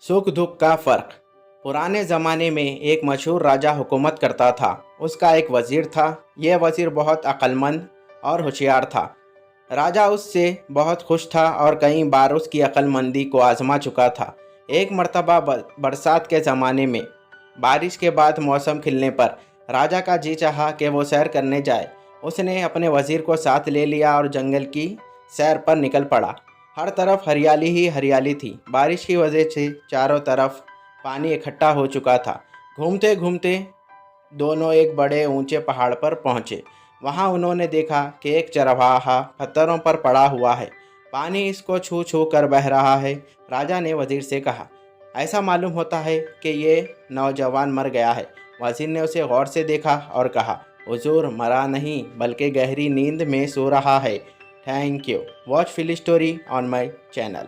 सुख दुख का फर्क। पुराने ज़माने में एक मशहूर राजा हुकूमत करता था। उसका एक वज़ीर था। यह वज़ीर बहुत अक्लमंद और होशियार था। राजा उससे बहुत खुश था और कई बार उसकी अक्लमंदी को आजमा चुका था। एक मर्तबा बरसात के ज़माने में बारिश के बाद मौसम खिलने पर राजा का जी चाहा कि वो सैर करने जाए। उसने अपने वज़ीर को साथ ले लिया और जंगल की सैर पर निकल पड़ा। हर तरफ हरियाली ही हरियाली थी। बारिश की वजह से चारों तरफ पानी इकट्ठा हो चुका था। घूमते घूमते दोनों एक बड़े ऊंचे पहाड़ पर पहुंचे। वहां उन्होंने देखा कि एक चरवाहा पत्थरों पर पड़ा हुआ है। पानी इसको छू छू कर बह रहा है। राजा ने वजीर से कहा, ऐसा मालूम होता है कि ये नौजवान मर गया है। वजीर ने उसे गौर से देखा और कहा, हुजूर, मरा नहीं बल्कि गहरी नींद में सो रहा है। Thank you. Watch full story on my channel.